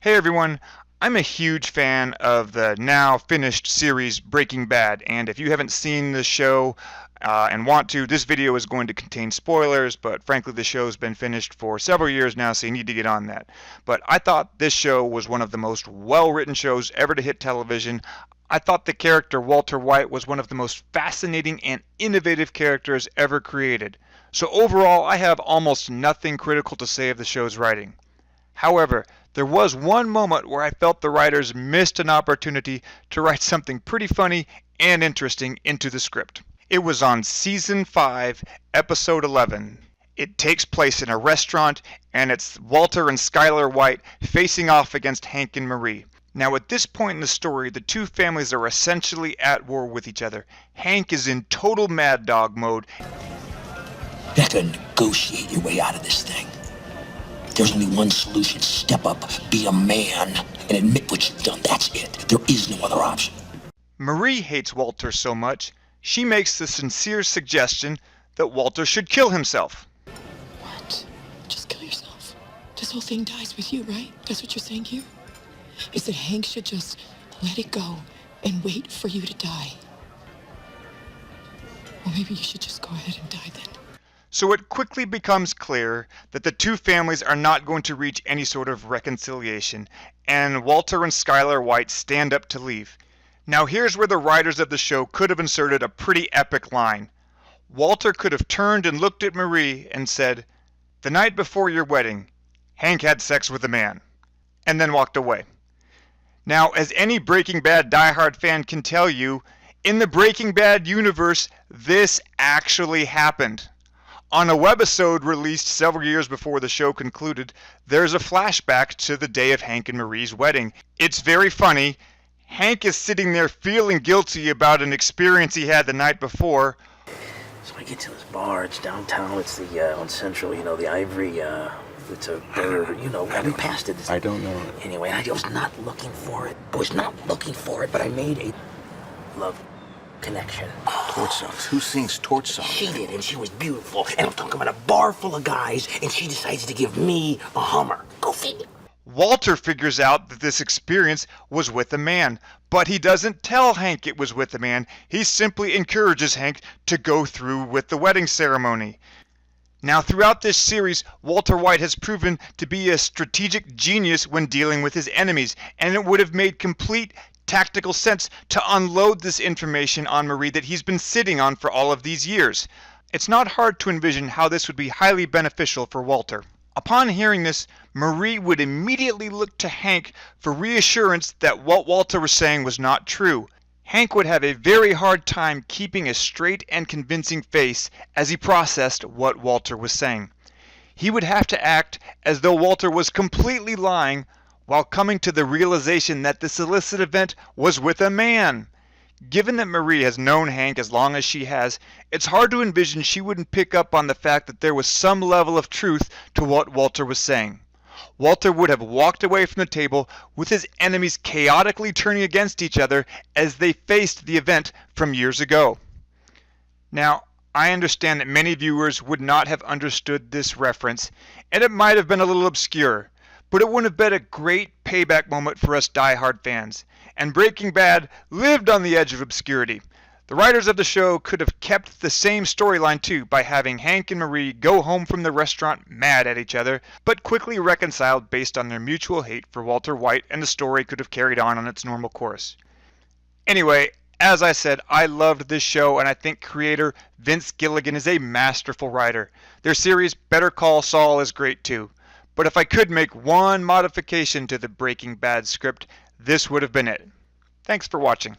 Hey everyone, I'm a huge fan of the now finished series Breaking Bad, and if you haven't seen the show and want to, this video is going to contain spoilers, but frankly the show's been finished for several years now, so you need to get on that. But I thought this show was one of the most well-written shows ever to hit television. I thought the character Walter White was one of the most fascinating and innovative characters ever created. So overall, I have almost nothing critical to say of the show's writing. However, there was one moment where I felt the writers missed an opportunity to write something pretty funny and interesting into the script. It was on Season 5, Episode 11. It takes place in a restaurant, and it's Walter and Skyler White facing off against Hank and Marie. Now at this point in the story, the two families are essentially at war with each other. Hank is in total mad dog mode. You have to negotiate your way out of this thing. There's only one solution. Step up, be a man, and admit what you've done. That's it. There is no other option. Marie hates Walter so much, she makes the sincere suggestion that Walter should kill himself. What? Just kill yourself. This whole thing dies with you, right? That's what you're saying here? Is that Hank should just let it go and wait for you to die? Or maybe you should just go ahead and die then. So it quickly becomes clear that the two families are not going to reach any sort of reconciliation, and Walter and Skyler White stand up to leave. Now here's where the writers of the show could have inserted a pretty epic line. Walter could have turned and looked at Marie and said, "The night before your wedding, Hank had sex with a man," and then walked away. Now, as any Breaking Bad diehard fan can tell you, in the Breaking Bad universe, this actually happened. On a webisode released several years before the show concluded, there's a flashback to the day of Hank and Marie's wedding. It's very funny. Hank is sitting there feeling guilty about an experience he had the night before. So I get to this bar, it's downtown, it's the, on Central, the Ivory, it's a bird, we passed it. I don't know. Anyway, I was not looking for it. But I made a love connection. Torch songs. Who sings torch songs? She did, and she was beautiful. And I'm talking about a bar full of guys, and she decides to give me a Hummer. Go figure. Walter figures out that this experience was with a man, but he doesn't tell Hank it was with a man. He simply encourages Hank to go through with the wedding ceremony. Now, throughout this series, Walter White has proven to be a strategic genius when dealing with his enemies, and it would have made complete tactical sense to unload this information on Marie that he's been sitting on for all of these years. It's not hard to envision how this would be highly beneficial for Walter. Upon hearing this, Marie would immediately look to Hank for reassurance that what Walter was saying was not true. Hank would have a very hard time keeping a straight and convincing face as he processed what Walter was saying. He would have to act as though Walter was completely lying while coming to the realization that this illicit event was with a man. Given that Marie has known Hank as long as she has, it's hard to envision she wouldn't pick up on the fact that there was some level of truth to what Walter was saying. Walter would have walked away from the table with his enemies chaotically turning against each other as they faced the event from years ago. Now, I understand that many viewers would not have understood this reference, and it might have been a little obscure, but it would have been a great payback moment for us diehard fans, and Breaking Bad lived on the edge of obscurity. The writers of the show could have kept the same storyline too by having Hank and Marie go home from the restaurant mad at each other, but quickly reconciled based on their mutual hate for Walter White, and the story could have carried on its normal course. Anyway, as I said, I loved this show, and I think creator Vince Gilligan is a masterful writer. Their series Better Call Saul is great too. But if I could make one modification to the Breaking Bad script, this would have been it. Thanks for watching.